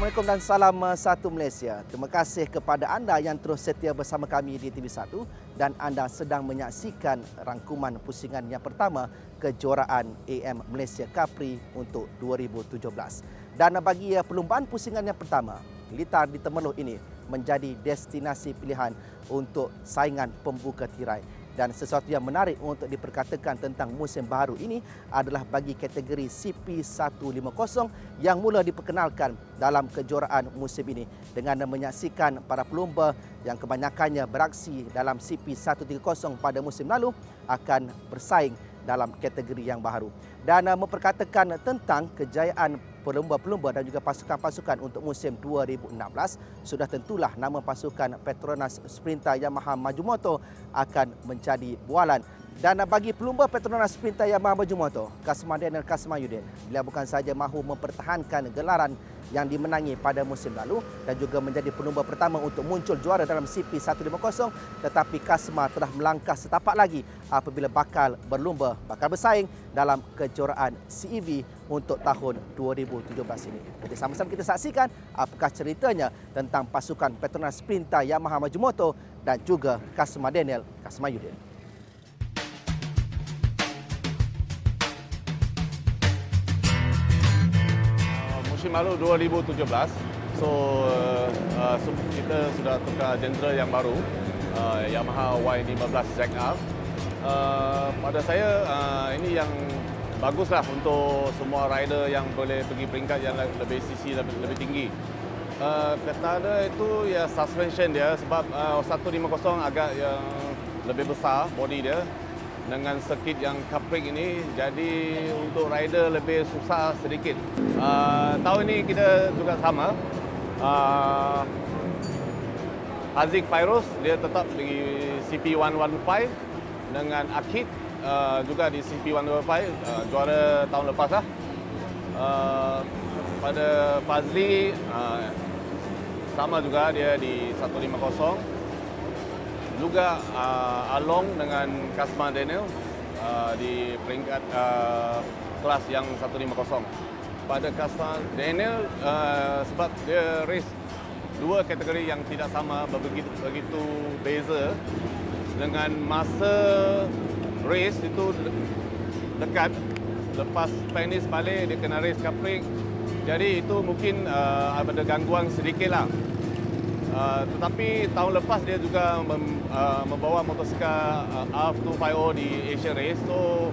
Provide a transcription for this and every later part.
Assalamualaikum dan salam satu Malaysia. Terima kasih kepada anda yang terus setia bersama kami di TV1 dan anda sedang menyaksikan rangkuman pusingan yang pertama kejuaraan AM Malaysia Capri untuk 2017. Dan bagi perlumbaan pusingan yang pertama, Blitar di Temerloh ini menjadi destinasi pilihan untuk saingan pembuka tirai. Dan sesuatu yang menarik untuk diperkatakan tentang musim baru ini adalah bagi kategori CP150 yang mula diperkenalkan dalam kejuaraan musim ini dengan menyaksikan para pelumba yang kebanyakannya beraksi dalam CP130 pada musim lalu akan bersaing dalam kategori yang baru. Dan memperkatakan tentang kejayaan pelumba-pelumba dan juga pasukan-pasukan untuk musim 2016, sudah tentulah nama pasukan Petronas Sprinter Yamaha Maju Motor akan menjadi bualan. Dan bagi pelumba Petronas Sprinter Yamaha Maju Motor, Kasman Daniel Kasmayudin, beliau bukan sahaja mahu mempertahankan gelaran yang dimenangi pada musim lalu dan juga menjadi pelumba pertama untuk muncul juara dalam CP150, tetapi Kasma telah melangkah setapak lagi apabila bakal bersaing dalam kejuaraan CEV untuk tahun 2017 ini. Jadi sama-sama kita saksikan apakah ceritanya tentang pasukan Petronas Sprinter Yamaha Maju Motor dan juga Kasma Daniel Kasmayudin. Musim lalu 2017, kita sudah tukar genre yang baru, Yamaha Y15 ZR. Pada saya ini yang baguslah untuk semua rider yang boleh pergi peringkat yang lebih sisi lebih tinggi. Pertama itu ya suspension dia, sebab 150 agak yang lebih besar body dia. Dengan sirkuit yang Capri ini, jadi untuk rider lebih susah sedikit. Tahun ini kita juga sama. Haziq Fairuz dia tetap di CP115 dengan Akid juga di CP115, juara tahun lepas lah. Pada Fazli sama juga dia di 150. Juga Along dengan Kasman Daniel di peringkat kelas yang 150. Pada Kasman Daniel sebab dia race dua kategori yang tidak sama, begitu beza, dengan masa race itu dekat. Lepas finish balik dia kena race Capri, jadi itu mungkin ada gangguan sedikit lah. Tetapi tahun lepas dia juga membawa motosikal R250 di Asian Race. So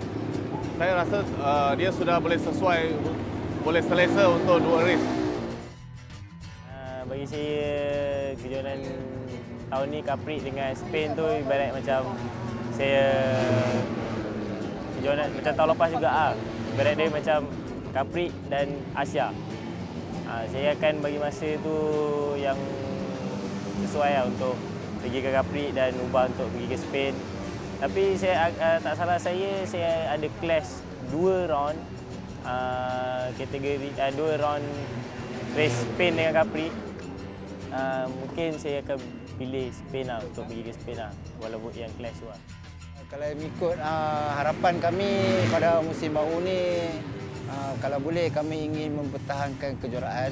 saya rasa dia sudah boleh selesa untuk dua race. Bagi saya kejuaraan tahun ni Capri dengan Spain tu ibarat macam saya kejuaraan macam tahun lepas juga ibarat dia macam Capri dan Asia. Saya akan bagi masa tu yang sesuai untuk pergi ke Capri dan ubah untuk pergi ke Spain. Tapi saya tak salah saya ada clash 2 round kategori 2 round race Spain dengan Capri. Mungkin saya akan pilih Spain lah, untuk pergi ke Spain lah, walaupun yang clash tu lah. Kalau mengikut harapan kami pada musim baru ni, kalau boleh kami ingin mempertahankan kejuaraan,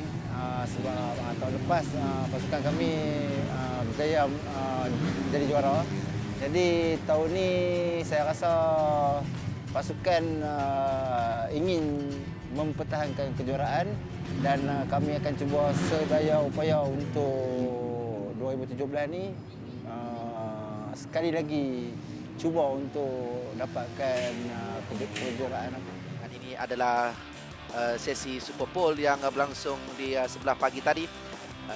sebab tahun lepas pasukan kami berjaya jadi juara. Jadi tahun ni saya rasa pasukan ingin mempertahankan kejuaraan dan kami akan cuba sedaya upaya untuk 2017 ni sekali lagi cuba untuk dapatkan kejuaraan. Ini adalah sesi Super Pole yang berlangsung di sebelah pagi tadi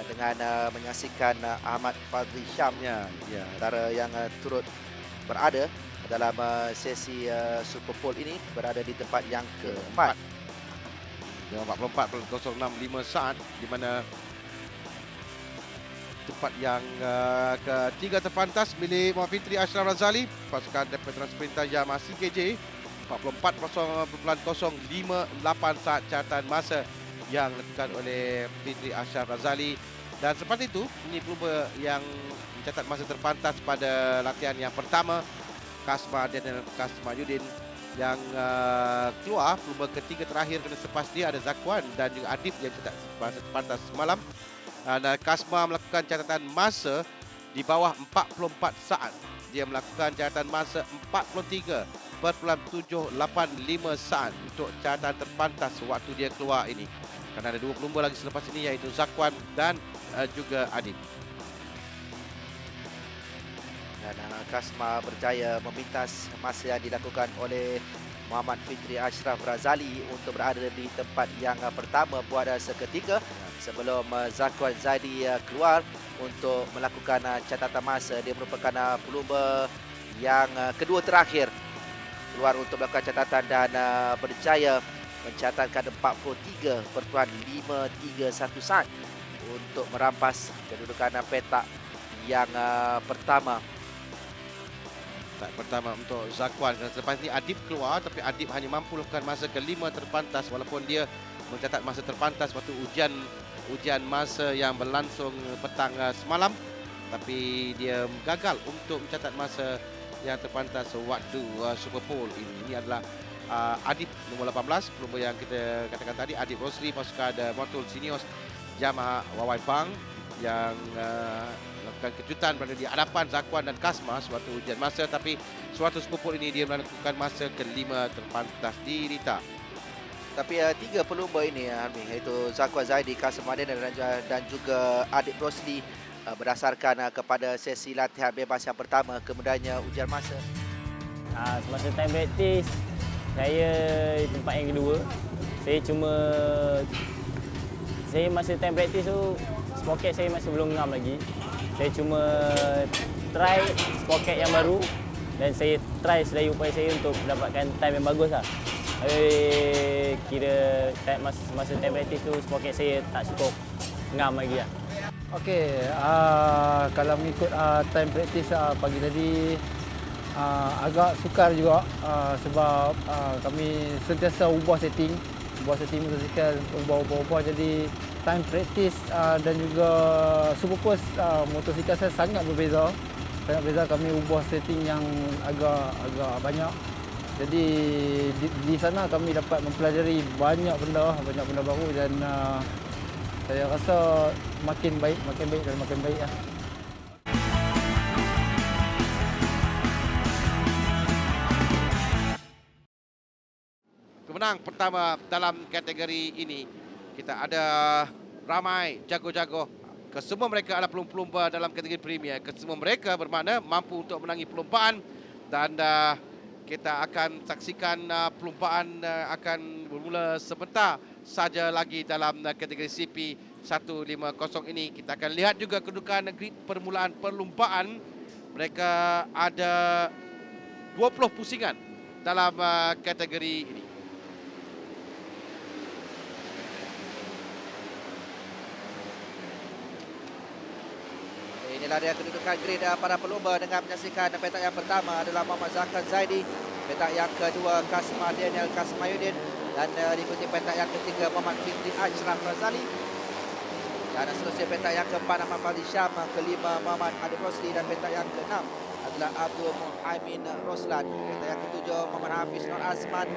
dengan menyaksikan Ahmad Fazli Syamnya, antara yang turut berada dalam sesi Super Pole ini, berada di tempat yang keempat. Dengan 44.065 saat, di mana tempat yang ketiga terpantas milik Muhammad Fitri Ashraf Razali, pasukan Petronas Sprinter Yamaha CKJ, 44.058 saat catatan masa yang dilakukan oleh Fitri Ashraf Razali. Dan seperti itu, ini pelumba yang mencatat masa terpantas pada latihan yang pertama, Kasma Daniel Kasmayudin yang keluar pelumba ketiga terakhir kerana selepas dia ada Zakwan dan juga Adib yang cetak masa terpantas semalam. Dan Kasma melakukan catatan masa di bawah 44 saat. Dia melakukan catatan masa 43.785 saat untuk catatan terpantas waktu dia keluar ini. Kerana ada dua pelumba lagi selepas ini iaitu Zakwan dan juga Adib. Dan Kasma berjaya memintas masa yang dilakukan oleh Muhammad Fitri Ashraf Razali untuk berada di tempat yang pertama buat seketika sebelum Zakwan Zaidi keluar untuk melakukan catatan masa. Dia merupakan pelumba yang kedua terakhir keluar untuk melakukan catatan dan berjaya mencatatkan 43.531 saat untuk merampas kedudukan petak yang pertama. Tak pertama untuk Zakwan. Dan selepas ini Adib keluar, tapi Adib hanya mampu lakukan masa kelima terpantas walaupun dia mencatat masa terpantas waktu ujian masa yang berlangsung petang semalam, tapi dia gagal untuk mencatat masa yang terpantas waktu Super Bowl ini. Ini adalah Adib nombor 18, pelumba yang kita katakan tadi, Adib Rosli, pasukan Motul Sinios Jamaah Wawai Pang yang melakukan kejutan berada di hadapan Zakwan dan Kasma suatu ujian masa, tapi suatu Super Bowl ini dia melakukan masa kelima terpantas di Rita. Tapi tiga pelumba ini iaitu Zakwan Zaidi, Kasma Daniel dan juga Adib Rosli berdasarkan kepada sesi latihan bebas yang pertama, kemudiannya ujian masa. Semasa time practice, saya di tempat yang kedua. Saya masa time practice tu spoket saya masih belum ngam lagi. Saya cuma try spoket yang baru dan saya try sedaya upaya saya untuk mendapatkan time yang bagus lah. Kira masa time practice tu spoket saya tak cukup ngam lagi lah. Okey, kalau mengikut time practice pagi tadi agak sukar juga sebab kami sentiasa ubah setting motosikal, ubah jadi time practice dan juga super course motosikal saya sangat berbeza. Kami ubah setting yang agak banyak. Jadi di sana kami dapat mempelajari banyak benda baru dan saya rasa makin baik lah. Pemenang pertama dalam kategori ini, kita ada ramai jago-jago. Kesemua mereka adalah pelumba dalam kategori Premier. Kesemua mereka bermakna mampu untuk menangi perlumbaan dan kita akan saksikan perlumbaan akan bermula sebentar saja lagi dalam kategori CP 150 ini. Kita akan lihat juga kedudukan grid permulaan perlumbaan. Mereka ada 20 pusingan dalam kategori ini. Inilah dia kedudukan grid para pelumba dengan menyaksikan petak yang pertama adalah Muhammad Zakwan Zaidi, petak yang kedua Kasma Daniel Kasmayuddin dan diikuti petak yang ketiga Muhammad Fitri Ashraf Razali. Dan seterusnya petak yang keempat Muhammad Fadli Syam, kelima Muhammad Adib Rosli dan petak yang keenam adalah Abdul Muhaimin Roslan, petak yang ketujuh Muhammad Hafiz Nur Azman,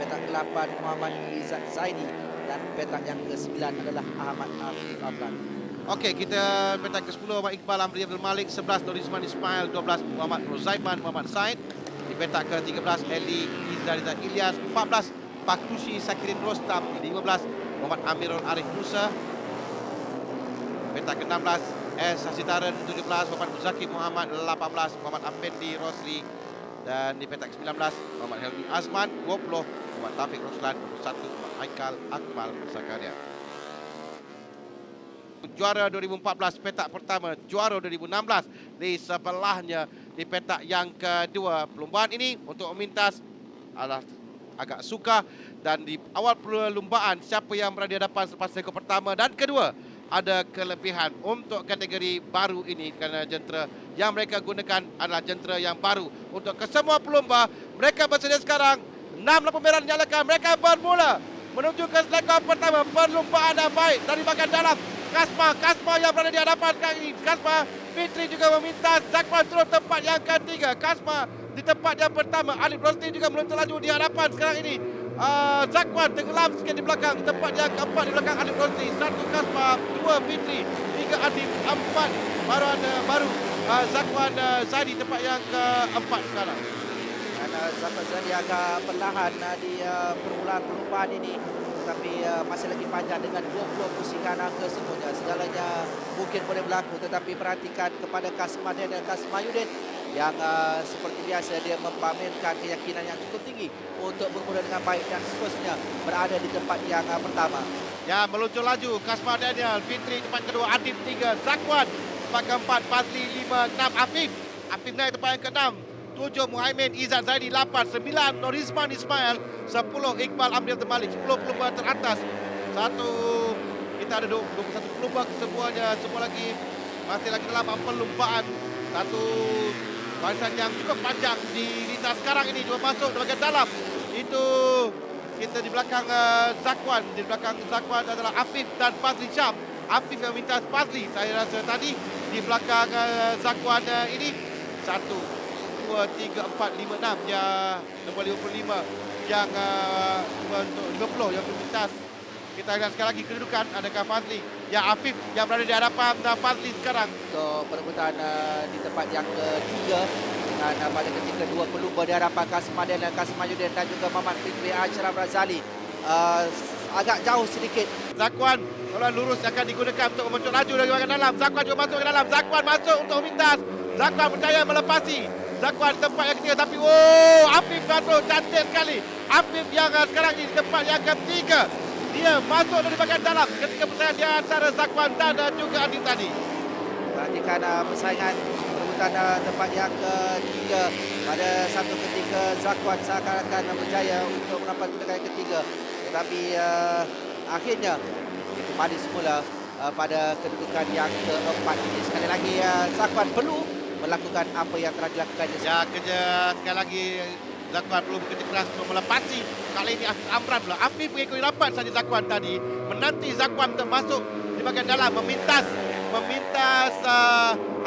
petak ke-8 Muhammad Izzat Zaidi dan petak yang ke-9 adalah Ahmad Afif Ablan. Okey, kita petak ke-10 Muhammad Iqbal Amri Abdul Malik, 11 Norizman Ismail, 12 Muhammad Rozaiman Muhammad Said. Di petak ke-13 Eli Izzariza Ilyas, 14 Fakrushi Sakirin Rostam, 15 Muhammad Amirul Arif Musa. Petak ke-16 S Hasitaran, 17 Muhammad Muzaki Muhammad, 18 Muhammad Afendi Rosli. Dan di petak ke-19 Muhammad Helmi Azman, 20 Muhammad Taufik Roslan, 21 Muhammad Haikal Akmal Zakaria. Juara 2014 petak pertama, juara 2016 di sebelahnya di petak yang kedua. Perlumbaan ini untuk memintas adalah agak sukar dan di awal perlumbaan siapa yang berada di hadapan selepas rekod pertama dan kedua ada kelebihan untuk kategori baru ini kerana jentera yang mereka gunakan adalah jentera yang baru. Untuk kesemua pelumba, mereka bersedia sekarang. 6 lampu merah dinyalakan, mereka bermula menuju ke rekod pertama. Perlumbaan yang baik dari bahagian dalam. Kasma yang berada di hadapan sekarang ini. Kasma Fitri juga meminta Zakwan turun tempat yang ketiga. Kasma di tempat yang pertama. Alif Rosli juga melontar laju di hadapan sekarang ini. Zakwan tenggelam sikit di belakang, di tempat yang keempat di belakang Alif Rosli. 1 Kasma, 2 Fitri, 3 Adib, 4 baru Zakwan Zaidi tempat yang keempat sekarang. Dan Zakwan Zaidi agak perlahan di permulaan perlumbaan ini, tetapi masih lagi panjang dengan 20 pusingan kesemuanya. Segalanya mungkin boleh berlaku, tetapi perhatikan kepada Kasmaden dan Kasmayudin yang seperti biasa dia mempamerkan keyakinan yang cukup tinggi untuk bermula dengan baik dan seterusnya berada di tempat yang pertama. Ya, meluncur laju Kasma Daniel, Fitri tempat kedua, Adib 3, Zakwan tempat keempat, Fazli 5, 6 Afif naik tempat yang ke-6, 7 Muhaimin, Izzat Zaidi 8, 9 Norizman Ismail, 10 Iqbal Amril Temalik, 10 pelumba teratas. Kita ada 21 pelumba kesemuanya, semua lagi masih lagi dalam perlumbaan. Satu barisan yang cukup panjang di lintas sekarang ini, dua masuk di bahagian dalam. Itu kita di belakang Zakwan. Di belakang Zakwan adalah Afif dan Fazli Syam. Afif yang minta Fazli. Saya rasa tadi di belakang Zakwan ini 1, 2, 3, 4, 5, 6 yang nombor 55 yang untuk 50 yang bermintas. Kita lihat sekali lagi kedudukan, adakah Fazli? Ya, Afif yang berada di hadapan Fazli sekarang. Untuk perebutan di tempat yang ketiga, dan pada ketika dua pelumba di hadapan Kasmaden dan Kasmayudin dan juga Muhammad Fikri Ashraf Razali agak jauh sedikit. Zakwan kalau lurus akan digunakan untuk memuncul laju dari bahagian dalam. Zakwan juga masuk ke dalam. Zakwan masuk untuk memintas. Zakwan berjaya melepasi. Zakwan tempat yang ketiga, tapi Afif masuk cantik sekali. Afif yang sekarang di tempat yang ketiga. Dia masuk dari bahagian dalam ketika persaingan di antara Zakwan dan juga Adib tadi. Perhatikan persaingan perebutan tempat yang ketiga. Pada satu ketika Zakwan seakan-akan berjaya untuk mendapat kedudukan yang ketiga. Tetapi akhirnya kembali semula pada kedudukan yang keempat ini. Sekali lagi Zakwan perlu melakukan apa yang telah dilakukannya. Ya, kerja sekali lagi Zakwan perlu bekerja keras untuk melepasi. Kali ini Afif Amran pula. Afif mengikuti rapat saja Zakwan tadi. Menanti Zakwan termasuk di bahagian dalam. Memintas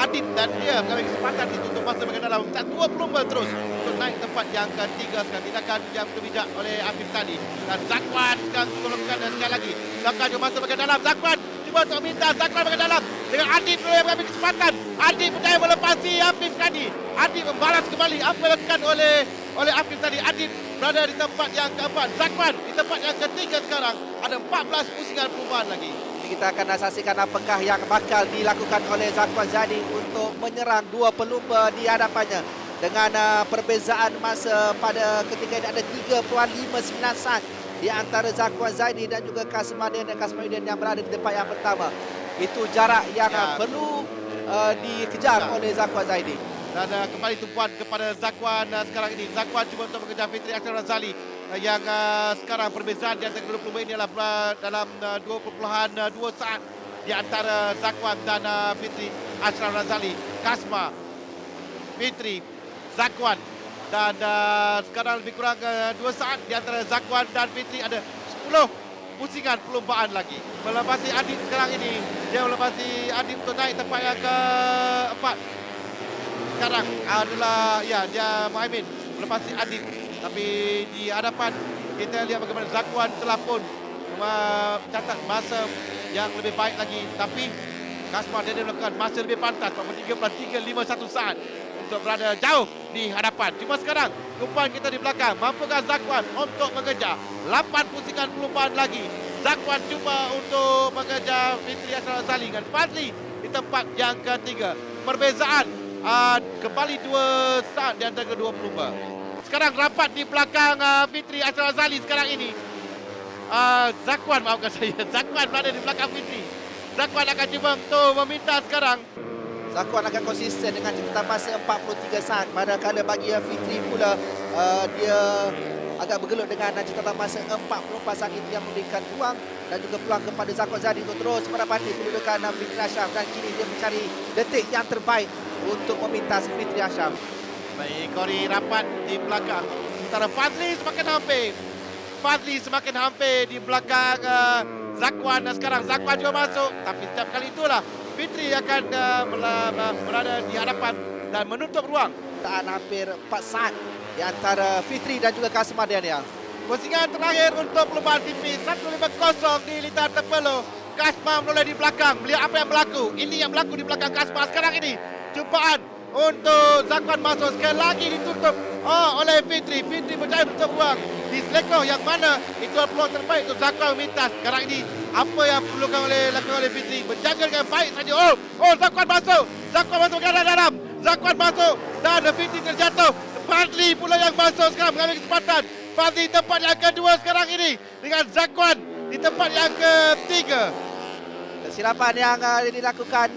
Adib dan dia mengambil kesempatan itu untuk masuk bahagian dalam. Meminta 2 pelumba terus untuk naik tempat yang ketiga. Sekarang tindakan yang bijak oleh Afif tadi. Dan Zakwan sekarang melakukan sekali lagi. Zakwan juga masuk bahagian dalam. Zakwan cuba untuk meminta Zakwan bahagian dalam. Dengan Adib yang mengambil kesempatan. Adib berjaya melepasi Afif tadi. Adib membalas kembali apa yang dilakukan oleh Afif tadi. Adib berada di tempat yang keempat. Zakwan di tempat yang ketiga sekarang. Ada 14 pusingan perubahan lagi. Kita akan saksikan apakah yang bakal dilakukan oleh Zakwan Zaidi untuk menyerang dua pelumba di hadapannya. Dengan perbezaan masa pada ketika ini ada 3.59 saat di antara Zakwan Zaidi dan juga Kasmaden dan Kasmayudin yang berada di tempat yang pertama. Itu jarak yang perlu dikejar oleh Zakwan Zaidi. Dan kembali tumpuan kepada Zakwan sekarang ini. Zakwan cuba untuk mengejar Fitri Ashraf Razali. Yang sekarang perbezaan di antara kedua pelumba ini adalah dalam 2.2 saat di antara Zakwan dan Fitri Ashraf Razali. Kasma, Fitri, Zakwan dan sekarang lebih kurang 2 saat di antara Zakwan dan Fitri. Ada 10 pusingan perlombaan lagi. Melepasi Adib sekarang ini. Dia melepasi Adib untuk naik tempat yang keempat. Sekarang adalah dia Muhaimin melepasi Adib. Tapi di hadapan kita lihat bagaimana Zakwan telah pun mencatat masa yang lebih baik lagi. Tapi Kasma dia melakukan masa lebih pantas 43.351 saat untuk berada jauh di hadapan. Cuma sekarang tumpuan kita di belakang. Mampukah Zakwan untuk mengejar 8 pusingan perlumbaan lagi. Zakwan cuba untuk mengejar Fitri Ashraf Razali dan Fazli di tempat yang ketiga. Perbezaan kembali 2 saat di antara kedua pelumba. Sekarang rapat di belakang Fitri Ashraf Razali sekarang ini. Zakwan, maafkan saya. Zakwan berada di belakang Fitri. Zakwan akan cuba untuk meminta sekarang. Zakwan akan konsisten dengan catatan masa 43 saat. Manakala bagi Fitri pula dia agak bergelut dengan catatan masa 44 saat itu yang memberikan ruang dan juga peluang kepada Zakwan Zaidi untuk terus mendapati kedudukan Fitri Ashraf. Dan kini dia mencari detik yang terbaik untuk memintas Fitri Ashraf. Baik, Kori rapat di belakang. Sementara Fazli semakin hampir. Fazli semakin hampir di belakang Zakwan. Sekarang Zakwan juga masuk. Tapi setiap kali itulah Fitri akan berada di hadapan dan menutup ruang percintaan hampir 4 saat di antara Fitri dan juga Kasmah Daniel. Pusingan terakhir untuk perlumbaan TV 150 di litar terpeluh. Kasmah menoleh di belakang. Melihat apa yang berlaku. Ini yang berlaku di belakang Kasmah sekarang ini. Jumpaan untuk Zakwan masuk. Sekali lagi ditutup oleh Fitri. Fitri berjaya menutup ruang di Seleko yang mana itu peluang terbaik untuk Zakwan memintas. Sekarang ini apa yang perlukan lakukan oleh Fitri. Berjaga dengan baik saja. Zakwan masuk. Zakwan masuk ke dalam. Zakwan masuk dan Fitri terjatuh. Fadli pula yang masuk sekarang mengambil kesempatan. Fadli tempat yang kedua sekarang ini dengan Zakwan di tempat yang ketiga. Kesilapan yang dilakukan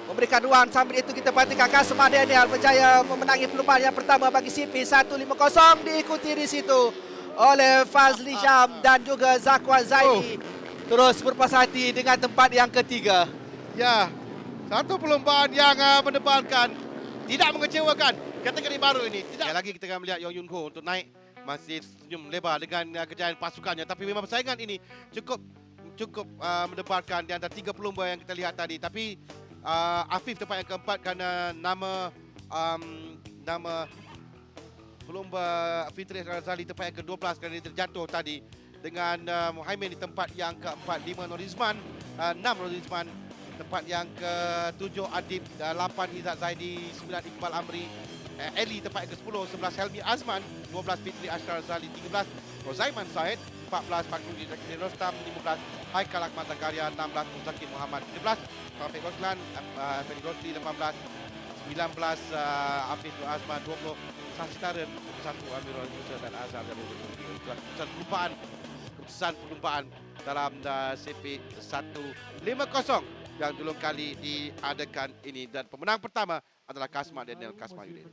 memberikan ruang. Sambil itu kita perhatikan Kasmah Daniel berjaya memenangi perlumbaan yang pertama bagi CP 150, diikuti di situ oleh Fazli Syam dan juga Zakwan Zaidi. Terus berpuas hati dengan tempat yang ketiga. Ya, satu perlumbaan yang mendepankan, tidak mengecewakan kategori baru ini. Tidak lagi kita akan melihat Yong Yun Ho untuk naik, masih senyum lebar dengan kejayaan pasukannya. Tapi memang persaingan ini cukup mendepankan di antara 3 pelumba yang kita lihat tadi. Tapi Afif tempat yang keempat kerana nama pelumba Fitri Razali tempat yang ke-12 kerana dia terjatuh tadi. Dengan Muhaimin di tempat yang keempat, 5 Norizman, 6 Norizman. Tempat yang ke-7 Adib, 8 Izzat Zaidi, 9 Iqbal Amri, Eli tempat yang ke-10, 11 Helmi Azman, 12 Fitri Ashtar Razali, 13 Rozaiman Said, 14 Fakrudi Zakir Rostam, 15 Haikal Ahmad Zakaria, 16 Muzakir Muhammad, 17 Taufik Roslan, Fendi Rosli, 18 19 Afif Nur Azman, 20 Sasitaren, 21 Amirul Musa dan Azhar dan keputusan perlumbaan dalam CP 150 yang dulu kali diadakan ini, dan pemenang pertama adalah Kasmah Daniel Kasmayuddin.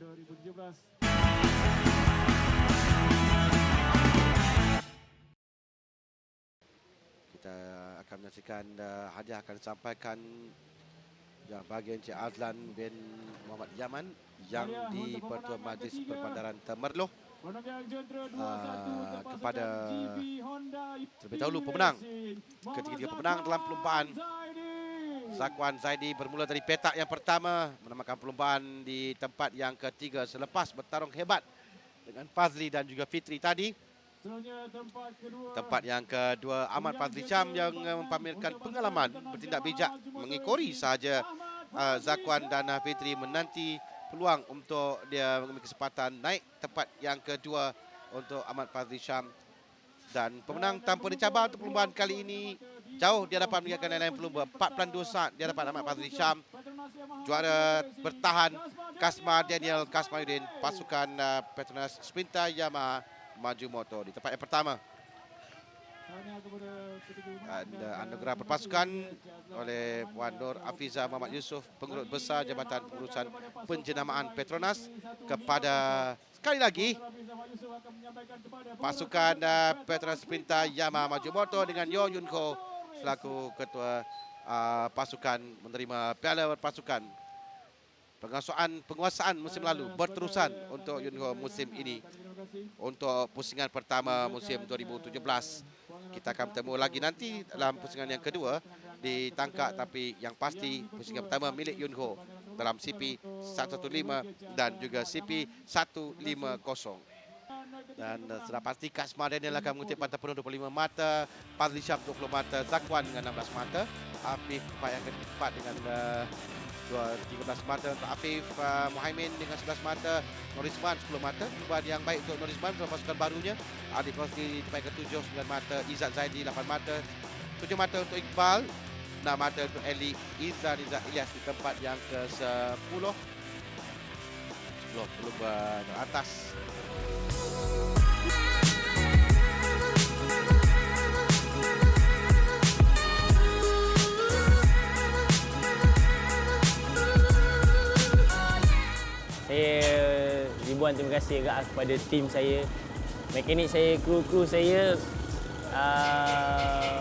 Kita akan menyaksikan hadiah akan disampaikan yang bagi Encik Azlan bin Muhammad Yaman yang di Pertua Majlis Perbandaran Temerloh kepada terlebih dahulu pemenang. Ketiga pemenang dalam perlumbaan Zakwan Zaidi bermula dari petak yang pertama, menamakan perlumbaan di tempat yang ketiga selepas bertarung hebat dengan Fazli dan juga Fitri tadi. Tempat yang kedua Ahmad Fazli Syam yang mempamerkan pengalaman bertindak bijak, mengikori sahaja Zakwan dan Fitri, menanti peluang untuk dia mengambil kesempatan naik tempat yang kedua untuk Ahmad Fazli Syam. Dan pemenang tanpa dicabar untuk perlumbaan kali ini jauh di hadapan meninggalkan lain-lain pelumba, 4 saat di hadapan Ahmad Fazli Syam. Juara bertahan Kasmah Daniel Kasmayuddin, pasukan Petronas Sprinter Yamaha Maju Motor di tempat yang pertama. Anugerah berpasukan oleh Puan Nur Afiza Muhammad Yusof, Pengurus Besar Jabatan Pengurusan Penjenamaan Petronas, kepada sekali lagi pasukan Petronas Sprinter Yamaha Maju Motor dengan Yong Yun Ho selaku ketua pasukan menerima piala berpasukan. Penguasaan musim lalu berterusan untuk Yun Ho musim ini. Untuk pusingan pertama musim 2017. Kita akan bertemu lagi nanti dalam pusingan yang kedua di Tangkak, tapi yang pasti pusingan pertama milik Yun Ho dalam CP 115 dan juga CP 150. Dan sudah pasti Kasmah Daniel akan mengutip pantai penuh 25 mata, Fazli Syam 20 mata, Zakwan dengan 16 mata, Afif tempat yang keempat dengan 13 mata untuk Afif, Muhaimin dengan 11 mata, Norizman 10 mata. Perubahan yang baik untuk Norizman bersama pasukan barunya. Adib Rosli tempat ke-7 9 mata, Izzat Zaidi 8 mata, 7 mata untuk Iqbal, 6 mata untuk Eli, Izzat Ilyas di tempat yang ke-10. 10 pelumba teratas. Saya ribuan terima kasih agak kepada tim saya, mekanik saya, kru saya,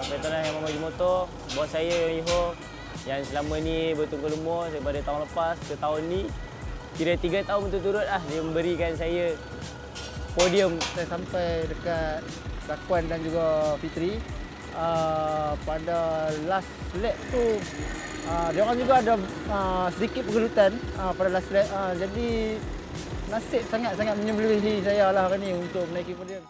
Petronas yang Maju Motor, bos saya Yong Yun Ho yang selama ni bertunggal lumur daripada tahun lepas ke tahun ni. Kira 3 tahun berturut-turut dia memberikan saya podium. Saya sampai dekat Zakwan dan juga Fitri. Pada last lap tu dia orang juga ada sedikit kegelutan pada last lap. Jadi nasib sangat-sangat menyembelihi saya lah hari ni untuk menaiki podium.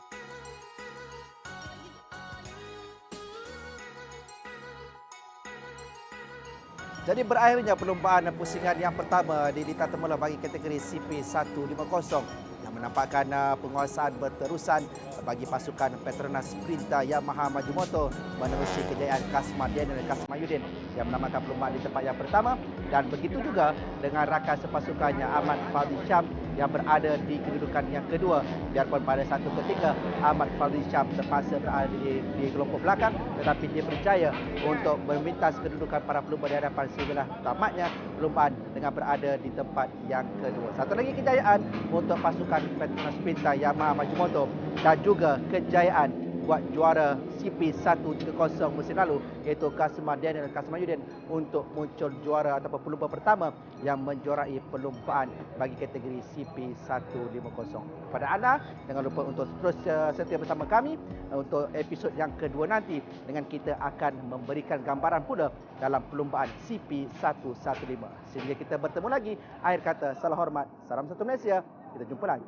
Jadi berakhirnya perlombaan pusingan yang pertama di Litar Temula bagi kategori CP150 yang menampakkan penguasaan berterusan bagi pasukan Petronas Sprinter Yamaha Maju Motor menerusi kejayaan Kasman Daniel dan Kasman Yudin yang menamakan perlombaan di tempat yang pertama, dan begitu juga dengan rakan sepasukannya Ahmad Fadli Syam yang berada di kedudukan yang kedua, biarpun pada satu ketika Ahmad Fadli Syam terpaksa berada di kelompok belakang, tetapi dia berjaya untuk memintas kedudukan para pelumba di hadapan sehinggalah tamatnya perlombaan dengan berada di tempat yang kedua. Satu lagi kejayaan untuk pasukan Petronas Sprinter Yamaha Maju Motor dan juga kejayaan buat juara CP130 musim lalu, iaitu Kasman Daniel dan Kasman Yudin untuk muncul juara ataupun pelumba pertama yang menjuarai perlombaan bagi kategori CP150. Kepada anda, jangan lupa untuk terus setia bersama kami untuk episod yang kedua nanti, dengan kita akan memberikan gambaran pula dalam perlombaan CP115. Sehingga kita bertemu lagi, akhir kata salam hormat, salam satu Malaysia, kita jumpa lagi.